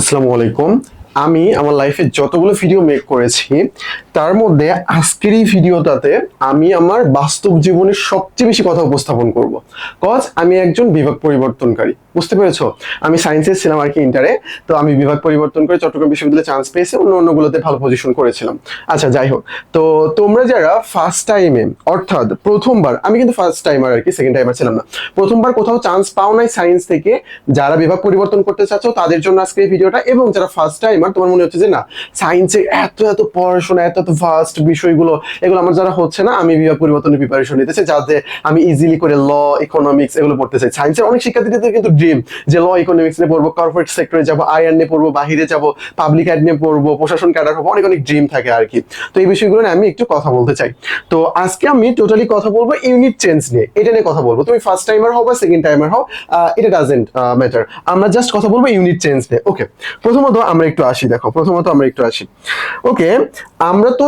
আসসালামু আলাইকুম। আমি আমার লাইফে যতগুলো ভিডিও মেক করেছি তার মধ্যে আজকের এই ভিডিওটাতে আমি আমার বাস্তব জীবনের সবচেয়ে বেশি কথা উপস্থাপন করব। কজ আমি একজন বিভাগ পরিবর্তনকারী, বুঝতে পেরেছো? আমি সায়েন্সের ছিলাম আর কি ইন্টারে, তো আমি বিভাগ পরিবর্তন করে চট্টগ্রাম বিশ্ববিদ্যালয়ে চান্স পেয়েছি, অন্যগুলোতে ভালো পজিশন করেছিলাম। আচ্ছা, যাই হোক, তো তোমরা যারা ফার্স্ট টাইমে, অর্থাৎ প্রথমবার, আমি কিন্তু ফার্স্ট টাইমার আর কি, সেকেন্ড টাইমার ছিলাম না, প্রথমবার কোথাও চান্স পাও নাই সায়েন্স থেকে, যারা বিভাগ পরিবর্তন করতে চাচ্ছ তাদের জন্য আজকে এই ভিডিওটা। এবং যারা ফার্স্ট টাইমার, তোমার মনে হচ্ছে যে না সায়েন্সে এত এত পড়াশোনা, এত এত ফাস্ট বিষয়গুলো, এগুলো আমার যারা হচ্ছে না, আমি বিভাগ পরিবর্তনের প্রিপারেশন নিতেছি যাতে আমি ইজিলি করে ল, ইকোনমিক্স এগুলো পড়তে চাই। সায়েন্সের অনেক শিক্ষার্থীদের কিন্তু ড্রিম যে ল ইকোনমিক্স নিয়ে পড়বো, কর্পোরেট সেক্টরে যাবো, আইআর নিয়ে পড়বো, বাহিরে যাবো, পাবলিক অ্যাড নিয়ে পড়বো, প্রশাসন ক্যাডার হবো, অনেক অনেক ড্রিম থাকে আর কি। তো এই বিষয়গুলো নিয়ে আমি একটু কথা বলতে চাই। তো আজকে আমি টোটালি কথা বলবো ইউনিট চেঞ্জ নিয়ে, এটা নিয়ে কথা বলবো। তুমি ফার্স্ট টাইমার হও বা সেকেন্ড টাইমার হও, এটা ডাজেন্ট ম্যাটার, আমরা জাস্ট কথা বলবো ইউনিট চেঞ্জ নিয়ে। ওকে, প্রথমত আমরা একটু আসি, দেখো প্রথমত আমরা একটু আসি। ওকে, আমরা তো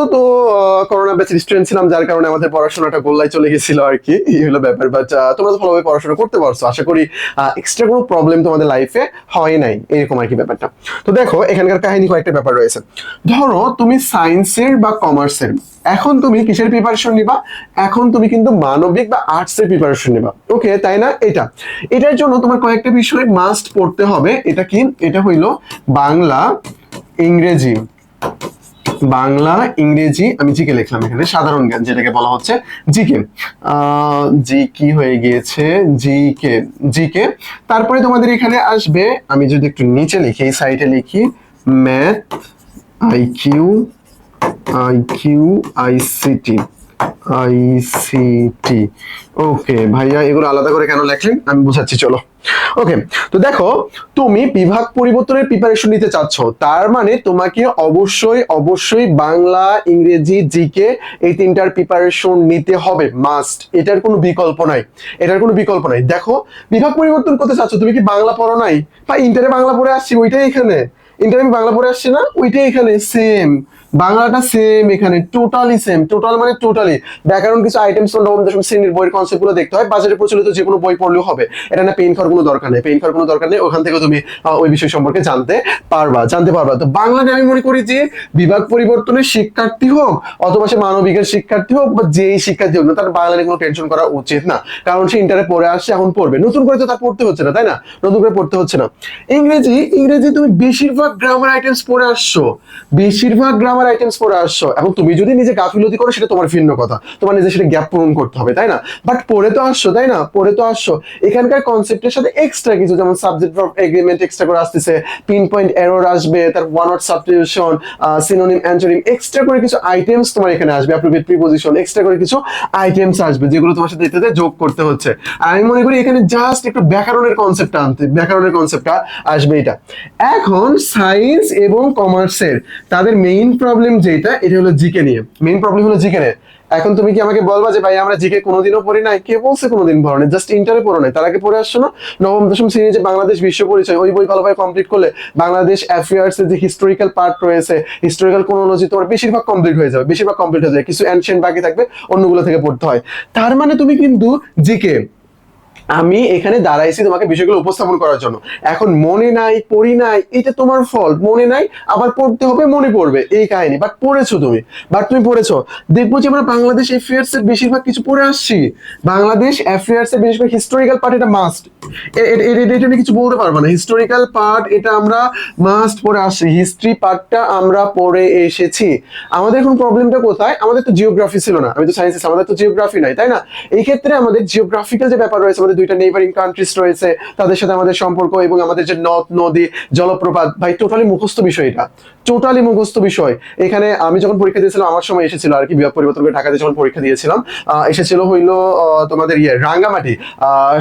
করোনা ব্যাচের স্টুডেন্ট ছিলাম, যার কারণে আমাদের পড়াশোনাটা গোল্লায় চলে গেছিল আর কি, এই হলো ব্যাপার। বাট তোমরা তো ভালোভাবে পড়াশোনা করতে পারছো, আশা করি এক্সট্রা কোনো প্রবলেম তোমাদের লাইফে হয় নাই, এরকম আর কি ব্যাপারটা। তো দেখো এখানকার কাহিনী কয়েকটা ব্যাপার রয়েছে। ধরো তুমি সায়েন্সের বা কমার্সের, এখন তুমি কিসের প্রিপারেশন নিবা? এখন তুমি কিন্তু মানবিক বা আর্টসের প্রিপারেশন নিবা। ওকে, তাই না? এটার জন্য তোমার কয়েকটা বিষয় মাস্ট পড়তে হবে। এটা কি? এটা হইলো বাংলা, ইংরেজি। বাংলা, ইংরেজি, আমি জিকে লিখলাম এখানে, সাধারণ জ্ঞান যেটাকে বলা হচ্ছে জিকে। জি কি হয়ে গিয়েছে, জিকে, জিকে। তারপরে তোমাদের এখানে আসবে, আমি যদি একটু নিচে লিখি, এই সাইডে লিখি math, IQ, IQ, ICT, ICT. Okay ভাইয়া, এগুলো আলাদা করে কেন লেখলেন আমি বুঝাচ্ছি, চলো। ওকে, তো দেখো তুমি বিভাগ পরিবর্তনের প্রিপারেশন নিতে চাচ্ছ, তার মানে তোমাকে অবশ্যই অবশ্যই বাংলা, ইংরেজি, জিকে এই তিনটার প্রিপারেশন নিতে হবে, মাস্ট। এটার কোনো বিকল্প নাই, এটার কোনো বিকল্প নাই। দেখো বিভাগ পরিবর্তন করতে চাচ্ছ, তুমি কি বাংলা পড়ো নাই? বা ইন্টারে বাংলা পড়ে আসছি, ওইটাই এখানে। ইন্টারে আমি বাংলা পড়ে আসছি না, ওইটাই এখানে সেম, বাংলাটা সেম এখানে, টোটালি সেম। টোটাল মানে টোটালি। ব্যাকরণ কিছু আইটেমস নবম দশম শ্রেণীর বইয়ের কনসেপ্ট গুলো দেখতে হয়, বাজারে প্রচলিত যে কোনো বই পড়লেও হবে, এটা না পেইন খাওয়ার কোনো দরকার নেই, পেইন খাওয়ার কোনো দরকার নেই, ওখান থেকে তুমি ওই বিষয় সম্পর্কে জানতে পারবা। তো বাংলাটা আমি মনে করি যে বিভাগ পরিবর্তনের শিক্ষার্থী হোক অথবা সে মানবিকের শিক্ষার্থী হোক বা যেই শিক্ষার্থী হোক না, তার বাংলা নিয়ে কোনো টেনশন করা উচিত না, কারণ সে ইন্টারে পড়ে আসছে, এখন পড়বে, নতুন করে তো তার পড়তে হচ্ছে না, তাই না? নতুন করে পড়তে হচ্ছে না। ইংরেজি, ইংরেজি তুমি বেশিরভাগ গ্রামার আইটেমস পড়ে আসছো, বেশিরভাগ গ্রামার আইটেমস পড়ে আসছো। এখন তুমি যদি নিজে গাফিলতি করো সেটা তোমার ভিন্ন কথা, তোমার নিজে সেটা গ্যাপ পূরণ করতে হবে, তাই না? বাট পড়ে তো আসছো, তাই না? পড়ে তো আসছো। এখানকার কনসেপ্টের সাথে এক্সট্রা কিছু, যেমন সাবজেক্ট ভার্ব এগ্রিমেন্ট এক্সট্রা করে আসতেছে, পিন পয়েন্ট এরর আসবে, তার one word substitution, synonym, antonym, extra করে কিছু আইটেমস তোমার এখানে আসবে, অ্যাপ্রোপ্রিয়েট প্রিপোজিশন, এক্সট্রা করে কিছু আইটেমস আসবে যেগুলো তোমার সাথে এটাতে যোগ করতে হচ্ছে। আর আমি মনে করি এখানে জাস্ট একটু ব্যাকরণের কনসেপ্টটা আনতে, ব্যাকরণের কনসেপ্টটা আসবে এটা। এখন সায়েন্স এবং কমার্সের তাদের মেইন প্রবলেম যেটা, এটা হলো জিকে নিয়ে, মেইন প্রবলেম হলো জিকে নিয়ে। এখন তুমি কি আমাকে বলবা যে ভাই আমরা জিকে কোনোদিনও পড়ি নাই? কে বলছে কোনোদিন পড়ো নাই? জাস্ট ইন্টারে পড়ো নাই, তার আগে পড়ে আসছো না? নবম দশম শ্রেণীর যে বাংলাদেশ বিশ্ব পরিচয়, ওই বই ভালোভাবে কমপ্লিট করলে বাংলাদেশ অ্যাফেয়ার্স এর যে হিস্টোরিক্যাল পার্ট রয়েছে, হিস্টোরিক্যাল ক্রোনোলজি তোমার বেশিরভাগ কমপ্লিট হয়ে যাবে, বেশিরভাগ কমপ্লিট হয়ে যাবে, কিছু অ্যানশিয়েন্ট বাকি থাকবে, অন্যগুলো থেকে পড়তে হয়। তার মানে তুমি কিন্তু জিকে, আমি এখানে দাঁড়াইছি তোমাকে বিষয়গুলো উপস্থাপন করার জন্য। এখন মনে নাই, পড়ি নাই, এটা তোমার ফল্ট। মনে নাই, আবার পড়তে হবে, মনে পড়বে, এই কাহিনী। বাট পড়েছো তুমি, দেখবো যে আমরা বাংলাদেশ অ্যাফেয়ার্স এর বেশিরভাগ কিছু পড়ে আসছি, বাংলাদেশ অ্যাফেয়ার্স এর বেশিরভাগ হিস্টোরিক্যাল পার্ট, এটা মাস্ট। এটা নিয়ে কিছু বলতে পারবো না, হিস্টোরিক্যাল পার্ট এটা আমরা মাস্ট পড়ে আসছি, হিস্ট্রি পার্টটা আমরা পড়ে এসেছি। আমাদের এখন প্রবলেমটা কোথায়? আমাদের তো জিওগ্রাফি ছিল না, আমি তো সায়েন্সে, আমাদের তো জিওগ্রাফি নাই, তাই না? এই ক্ষেত্রে আমাদের জিওগ্রাফিক্যাল যে ব্যাপার রয়েছে, আমাদের দুইটা নেইবারিং কান্ট্রিজ রয়েছে, তাদের সাথে আমাদের সম্পর্ক এবং আমাদের যে নদ নদী, জলপ্রপাত, ভাই টোটালি মুখস্থ বিষয়, এটা টোটালি মুখস্থ বিষয়। এখানে আমি যখন পরীক্ষা দিয়েছিলাম, আমার সময় এসেছিল আর কি, বিভাগ পরিবর্তন করে ঢাকাতে যখন পরীক্ষা দিয়েছিলাম, এসেছিল হইলো তোমাদের রাঙ্গামাটি,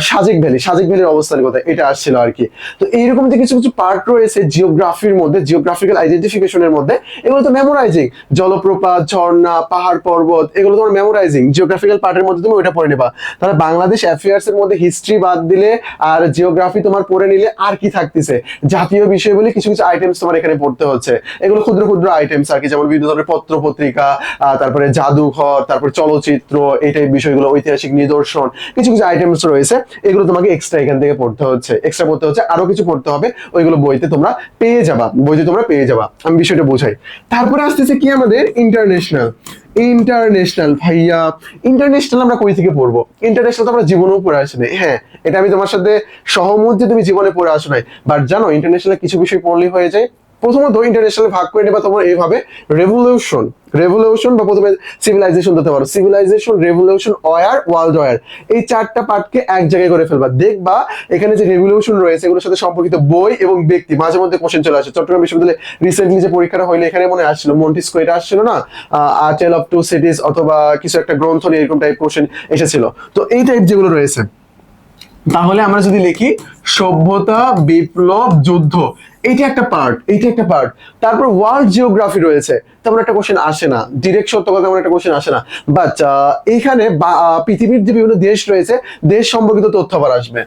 সাজেক ভ্যালি, সাজেক ভ্যালির অবস্থান কোথায়, এটা আসছিল আর কি। তো এইরকম যে কিছু কিছু পার্ট রয়েছে জিওগ্রাফির মধ্যে, জিওগ্রাফিক্যাল আইডেন্টিফিকেশনের মধ্যে, এগুলো তো মেমোরাইজিং। জলপ্রপাত, ঝর্ণা, পাহাড় পর্বত, এগুলো তোমার মেমোরাইজিং, জিওগ্রাফিক্যাল পার্টের মধ্যে তুমি ওইটা পড়ে নেবা। তাহলে বাংলাদেশ অ্যাফেয়ার্স এর মধ্যে হিস্ট্রি বাদ দিলে আর জিওগ্রাফি তোমার পড়ে নিলে আর কি থাকতেছে, জাতীয় বিষয় বলে কিছু কিছু আইটেমস তোমার এখানে পড়তে হচ্ছে। এগুলো ক্ষুদ্র ক্ষুদ্র আইটেমস আর কি, যেমন বিভিন্ন ধরনের পত্র পত্রিকা, তারপরে জাদুঘর, তারপরে চলচ্চিত্র, এই টাইপ বিষয়গুলো, ঐতিহাসিক নিদর্শন, কিছু কিছু আইটেমস রয়েছে। এগুলো তোমাকে এক্সট্রা এখান থেকে পড়তে হচ্ছে, এক্সট্রা পড়তে হচ্ছে, আরো কিছু পড়তে হবে, ওইগুলো বইতে তোমরা পেয়ে যাবা, বইতে তোমরা পেয়ে যাবা। আমি বিষয়টা বোঝাই। তারপরে আসতেছে কি আমাদের ইন্টারন্যাশনাল। ইন্টারন্যাশনাল ভাইয়া, ইন্টারন্যাশনাল আমরা কই থেকে পড়বো? ইন্টারন্যাশনাল তো আমরা জীবনেও পড়ে আসি নাই। হ্যাঁ, এটা আমি তোমার সাথে সহমত যে তুমি জীবনে পড়ে আসো নাই, বাট জানো ইন্টারন্যাশনাল কিছু বিষয় পড়লেই হয়ে যায়। প্রথমত ইন্টারন্যাশনাল ভাগ করে নেবা তোমার এইভাবে, রেভলিউশন, রেভলিউশন বা প্রথমে সিভিলাইজেশন দিতে পারো, civilisation, revolution, war, world war, এই চারটা পার্টকে এক জায়গায় করে ফেলবা। দেখবা এখানে যে রেভলিউশন রয়েছে এগুলোর সাথে সম্পর্কিত বই এবং ব্যক্তি মাঝে মধ্যে কোশ্চেন চলে আসে। চট্টগ্রাম বিশ্ববিদ্যালয়ে রিসেন্টলি যে পরীক্ষাটা হইলো এখানে মনে আসছিল মন্টিস্কো, এটা আসছিল না, টেল অফ টু সিটিজ অথবা কিছু একটা গ্রন্থ নিয়ে এরকম টাইপ কোশ্চেন এসেছিল। তো এই টাইপ যেগুলো রয়েছে, তাহলে আমরা যদি লিখি সভ্যতা, বিপ্লব, যুদ্ধ, এইটা একটা পার্ট, এইটা একটা পার্ট। তারপর ওয়ার্ল্ড জিওগ্রাফি রয়েছে, তেমন একটা কোশ্চেন আসে না, ডিরেক্ট সত্য কথা তেমন একটা কোশ্চেন আসে না, বাট এইখানে পৃথিবীর যে বিভিন্ন দেশ রয়েছে, দেশ সম্পর্কিত তথ্য আবার আসবে,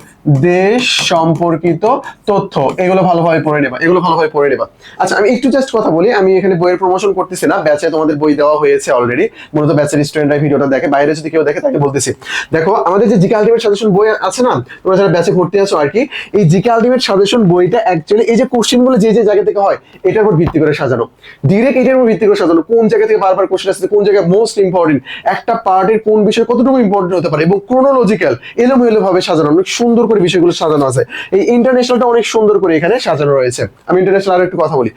দেশ সম্পর্কিত তথ্য, এগুলো ভালোভাবে পড়ে নেবা, এগুলো ভালোভাবে পড়ে নেবা। আচ্ছা আমি একটু জাস্ট কথা বলি, আমি এখানে বইয়ের প্রমোশন করতেছি না, ব্যাচে তোমাদের বই দেওয়া হয়েছে অলরেডি, মূলত ব্যাচের স্টুডেন্টরা ভিডিওটা দেখে, বাইরে যদি কেউ দেখে তাকে বলতেছি, দেখো আমাদের যে জিকে আলটিমেট সাজেশন বই আছে না, তোমরা যারা ব্যাচে ভর্তি আছো আর কি, এই জিকে আলটিমেট সাজেশন বইটা অ্যাকচুয়ালি এই যে কোশ্চেন গুলো যে যে জায়গা থেকে হয় এটার উপর ভিত্তি করে সাজানো, ডিরেক্ট এটার উপর ভিত্তি করে সাজানো, কোন জায়গা থেকে বারবার কোশ্চেন আসছে, কোন জায়গায় মোস্ট ইম্পর্টেন্ট, একটা পার্টের কোন বিষয় কতটুকু ইম্পর্টেন্ট হতে পারে, এবং ক্রোনোলজিক্যাল এলোমেলো ভাবে সাজানো, অনেক সুন্দর করে বিষয়গুলো সাজানো আছে। এই ইন্টারন্যাশনালটা অনেক সুন্দর করে এখানে সাজানো রয়েছে। আমি ইন্টারন্যাশনাল আরো একটু কথা বলি।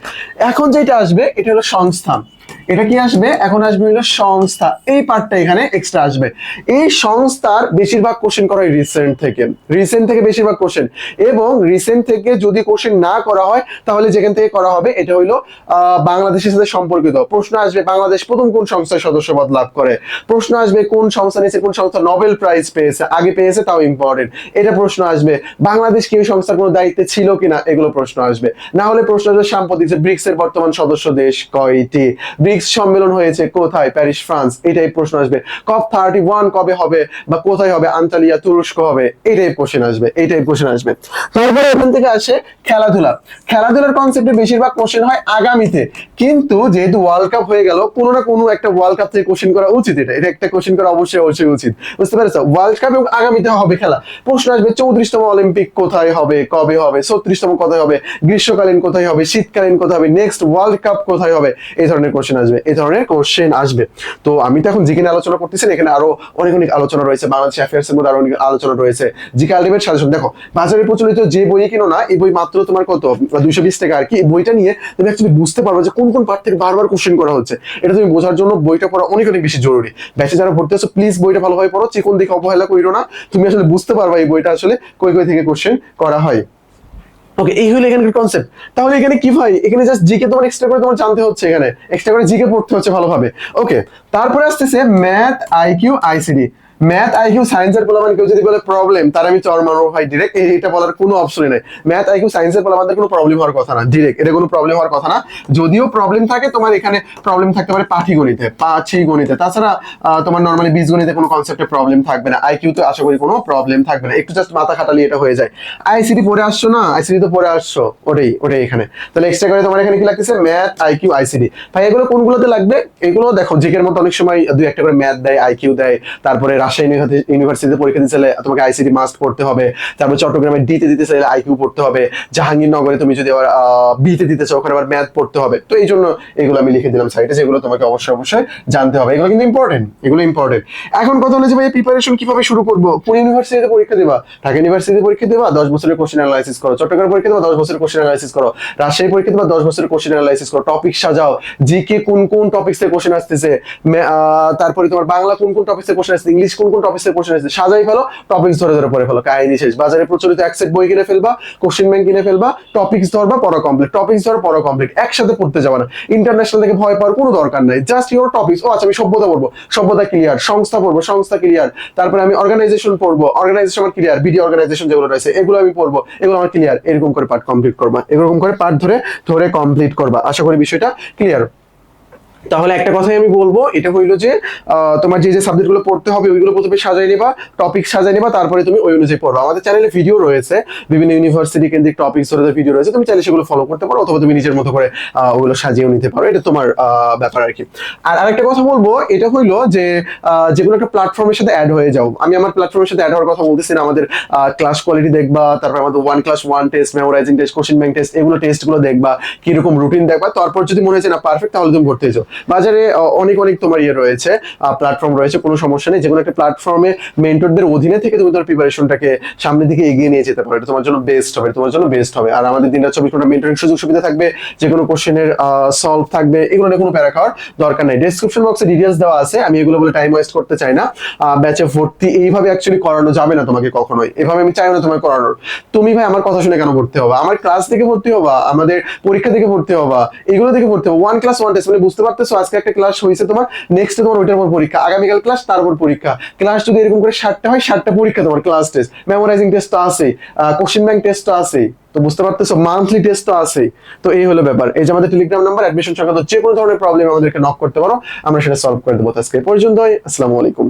এখন যেটা আসবে এটা হলো সংস্থান, এটা কি আসবে এখন, আসবে হলো সংস্থা, এই পার্টটা এখানে এক্সট্রা আসবে। এই সংস্থার বেশিরভাগ কোশ্চেন করা হয় রিসেন্ট থেকে, রিসেন্ট থেকে বেশিরভাগ কোশ্চেন, এবং রিসেন্ট থেকে যদি কোশ্চেন না করা হয় তাহলে যেখান থেকে করা হবে এটা হইলো বাংলাদেশের সাথে সম্পর্কিত প্রশ্ন আসবে। বাংলাদেশ প্রথম কোন সংস্থায় সদস্যপদ লাভ করে, প্রশ্ন আসবে কোন সংস্থা নিয়েছে, কোন সংস্থা নোবেল প্রাইজ পেয়েছে, আগে পেয়েছে তাও ইম্পর্টেন্ট, এটা প্রশ্ন আসবে। বাংলাদেশ কি ওই সংস্থার কোনো দায়িত্বে ছিল কিনা, এগুলো প্রশ্ন আসবে। না হলে প্রশ্ন আসবে সাম্প্রতিক যে ব্রিক্স এর বর্তমান সদস্য দেশ কয়টি, ব্রিক্স সম্মেলন হয়েছে কোথায়, প্যারিস ফ্রান্স, এটাই প্রশ্ন আসবে। কপ 31 কবে হবে বা কোথায় হবে, আন্তালিয়া তুরস্ক হবে, এটাই কোশ্চেন আসবে, এইটাই কোশ্চেন আসবে। তারপরে এখান থেকে আসে খেলাধুলা, খেলাধুলার কনসেপ্টে বেশিরভাগ কোশ্চেন হয় আগামীতে, কিন্তু যেহেতু ওয়ার্ল্ড কাপ হয়ে গেল, কোনো না কোনো একটা ওয়ার্ল্ড কাপ থেকে কোশ্চেন করা উচিত, এটা এটা একটা কোশ্চেন করা অবশ্যই অবশ্যই উচিত, বুঝতে পেরেছো? ওয়ার্ল্ড কাপ এবং আগামীতে হবে খেলা, প্রশ্ন আসবে 34তম অলিম্পিক কোথায় হবে, কবে হবে, 36তম কোথায় হবে, গ্রীষ্মকালীন কোথায় হবে, শীতকালীন কোথায় হবে, নেক্সট ওয়ার্ল্ড কাপ কোথায় হবে, এই ধরনের কোশ্চেন আসবে, এই ধরনের কোশ্চেন আসবে। তো আমি তো এখন জিকে নিয়ে আলোচনা করতেছি, এখানে আরো অনেক অনেক আলোচনা রয়েছে, বাংলাদেশ অ্যাফেয়ার্স এর মধ্যে আরো অনেক আলোচনা রয়েছে। জিকে আলটিমেট সাজেশন দেখো, বাজারে প্রচলিত যে বই কিনো না, এই বই মাত্র তোমার কত 220 টাকা আর কি। বইটা নিয়ে তুমি অ্যাকচুয়ালি বুঝতে পারবে যে কোন কোন পার্ট থেকে বারবার কোশ্চেন করা হচ্ছে, এটা তুমি বোঝার জন্য বইটা পড়া অনেক অনেক বেশি জরুরি। ব্যাচে যারা ভর্তি আছো প্লিজ বইটা ভালোভাবে পড়ো, চিকন দিকে অবহেলা করিও না, তুমি আসলে বুঝতে পারবা এই বইটা আসলে কই কই থেকে কোশ্চেন করা হয়। ওকে, এই হলো এখানকার কনসেপ্ট। তাহলে এখানে কি ভাই, এখানে জাস্ট জিকে তোমার এক্সট্রা করে তোমার জানতে হচ্ছে, এখানে এক্সট্রা করে জিকে পড়তে হচ্ছে ভালোভাবে। ওকে, তারপরে আসতেছে math, IQ, ICD. Math, IQ, সায়েন্সের পোলাপান কেউ যদি বলে প্রবলেম, তার আমি চর মারবো ভাই ডিরেক্ট, এটা বলার কোনো অপশনই নাই। ম্যাথ, আইকিউ, সায়েন্সের পোলাপানদের কোনো প্রবলেম হওয়ার কথা না, ডিরেক্ট এটা কোনো প্রবলেম হওয়ার কথা না। যদিও প্রবলেম থাকে তোমার এখানে, প্রবলেম থাকতে পারে পাটিগণিতে, পাটিগণিতে, তাছাড়া তোমার নর্মালি বীজগণিতে কোনো কনসেপ্টে প্রবলেম থাকবে না। আইকিউ তো আশা করি কোনো প্রবলেম থাকবে না, একটু জাস্ট মাথা খাটালি এটা হয়ে যায়। আইসিডি পড়ে আসছো না, আইসিডি তো পড়ে আসছো, ওটাই ওটাই এখানে। তাহলে এক্সট্রা করে তোমার এখানে কি লাগতেছে, ম্যাথ, আইকিউ, আইসিডি। ভাই এগুলো কোনগুলোতে লাগবে, এগুলো দেখো জিকের মতো অনেক সময় দুই একটা করে ম্যাথ দেয়, আইকিউ দেয়, তারপরে রাজশাহী ইউনিভার্সিটিতে পরীক্ষা দিতে চাইলে তোমাকে আইসিডি মাস্ট পড়তে হবে, তারপর চট্টগ্রামে ডিতে দিতে চাইলে আইকিউ পড়তে হবে, জাহাঙ্গীরনগরে তুমি যদি আবার বিতে দিতে চাও ওখানে আবার ম্যাথ পড়তে হবে। তো এই জন্য এগুলো আমি লিখে দিলাম সাইডে, যেগুলো তোমাকে অবশ্যই অবশ্যই জানতে হবে, এগুলো কিন্তু ইম্পর্টেন্ট, এগুলো ইম্পর্টেন্ট। এখন কথা হলো যে ভাই প্রিপারেশন কিভাবে শুরু করবো, কোন ইউনিভার্সিটিতে পরীক্ষা দেবা, ঢাকা ইউনিভার্সিটিতে পরীক্ষা দেবা, 10 বছরের কোশ্চেন অ্যানালাইসিস করো, চট্টগ্রাম পরীক্ষা দেবা, 10 বছরের কোশ্চেন অ্যানালাইসিস করো, রাজশাহী পরীক্ষা দেবা, 10 বছরের কোশ্চেন অ্যানালাইসিস করো, টপিক সাজাও, জিকে কোন কোন টপিকস থেকে কোশ্চেন আসতেছে, তারপরে তোমার বাংলা কোন কোন টপিকস থেকে কোশ্চেন আসছে, ইংলিশ কোন কোন টপিকস থেকে কোশ্চেন আসছে, সাজাই ফেলো, টপিকস ধরে ধরে পড়ে ফেলো, কাহিনী শেষ। বাজারে প্রচলিত এক সেট বই কিনে ফেলবা, কোশ্চেন ব্যাংক কিনে ফেলবা, টপিকস ধরবা, পড়া কমপ্লিট, টপিকস ধরো, পড়া কমপ্লিট, একসাথে পড়তে যাবে না। ইন্টারন্যাশনাল থেকে ভয় পাওয়ার কোনো দরকার নাই, জাস্ট ইওর টপিকস। ও আচ্ছা আমি সভ্যতা পড়বো, সভ্যতা ক্লিয়ার, সংস্থা পড়বো, সংস্থা ক্লিয়ার, তারপরে আমি অর্গানাইজেশন পড়বো, অর্গানাইজেশন আমার ক্লিয়ার, বিডি অর্গানাইজেশন যেগুলো রয়েছে এগুলো আমি পড়বো, এগুলো আমার ক্লিয়ার, এরকম করে পার্ট কমপ্লিট করবা, এরকম করে পার্ট ধরে ধরে কমপ্লিট করবা। আশা করি বিষয়টা ক্লিয়ার। তাহলে একটা কথাই আমি বলবো, এটা হইলো যে তোমার যে যে সাবজেক্ট গুলো পড়তে হবে ওইগুলো প্রথমে সাজাই নিবা, টপিক সাজাই নিবা, তারপরে তুমি ওই অনুযায়ী পড়বা। আমাদের চ্যানেলে ভিডিও রয়েছে, বিভিন্ন ইউনিভার্সিটি কেন্দ্রিক টপিকস ধরে ভিডিও রয়েছে, তুমি চাইলে সেগুলো ফলো করতে পারো, অথবা তুমি নিজের মতো করে ওগুলো সাজিয়েও নিতে পারো, এটা তোমার ব্যাপার আর কি। আর আরেকটা কথা বলবো, এটা হইলো যে যেগুলো একটা প্ল্যাটফর্মের সাথে অ্যাড হয়ে যাও। আমি আমার প্ল্যাটফর্মের সাথে অ্যাড হওয়ার কথা বলতেছি না, আমাদের ক্লাস কোয়ালিটি দেখবা, তারপর আমাদের 1+1 test, memorising test, question bank test, এগুলো টেস্টগুলো দেখবা, কিরকম রুটিন দেখবা, তারপর যদি মনে হচ্ছে না পারফেক্ট, তাহলে তুমি ভর্তি হয়ে যাও। বাজারে অনেক অনেক তোমার ইয়ে রয়েছে, প্ল্যাটফর্ম রয়েছে, কোনো সমস্যা নেই। যেকোনো একটা প্ল্যাটফর্মে মেন্টরদের অধীনে থেকে তুমি তোমার প্রিপারেশনটাকে সামনের দিকে এগিয়ে নিয়ে যেতে পারো, এটা তোমার জন্য বেস্ট হবে, তোমার জন্য বেস্ট হবে। আর আমাদের দিনরাত 24 ঘন্টা মেন্টরিং সুযোগ সুবিধা থাকবে, যে কোনো কোশ্চেনের সলভ থাকবে, এগুলো নিয়ে কোনো প্যারা খাওয়ার দরকার নেই। ডেসক্রিপশন বক্সে ডিটেলস দেওয়া আছে, আমি এগুলো বলে টাইম ওয়েস্ট করতে চাই না। ব্যাচে ভর্তি এইভাবে অ্যাকচুয়ালি করানো যাবে না তোমাকে কখনোই, এভাবে আমি চাইও না তোমার করানোর। তুমি ভাই আমার কথা শুনে কেন ভর্তি হবা? আমার ক্লাস থেকে ভর্তি হবা, আমাদের পরীক্ষা থেকে ভর্তি হবা, এগুলো থেকে ভর্তি হবা। 1+1 টেস্ট মানে বুঝতে পারতেছো, আজকে একটা ক্লাস হয়েছে তোমার, নেক্সট তোমার ওইটার উপর পরীক্ষা, আগামীকাল ক্লাস, তার উপর পরীক্ষা। ক্লাস যদি এরকম করে 7টা হয়, 7টা পরীক্ষা তোমার, ক্লাস টেস্ট, মেমোরাইজিং টেস্ট তো আছে, কোশ্চেন ব্যাংক টেস্ট তো আছে, তো বুঝতে পারতেছো, মান্থলি টেস্ট তো আছে। তো এই হলো ব্যাপার। এই যে আমাদের টেলিগ্রাম নাম্বার, অ্যাডমিশন সংক্রান্ত যে কোনো ধরনের প্রবলেম আমাদেরকে নক করতে পারো, আমরা সেটা সলভ করে দেবো। আজকে এই পর্যন্তই, আসসালামু আলাইকুম।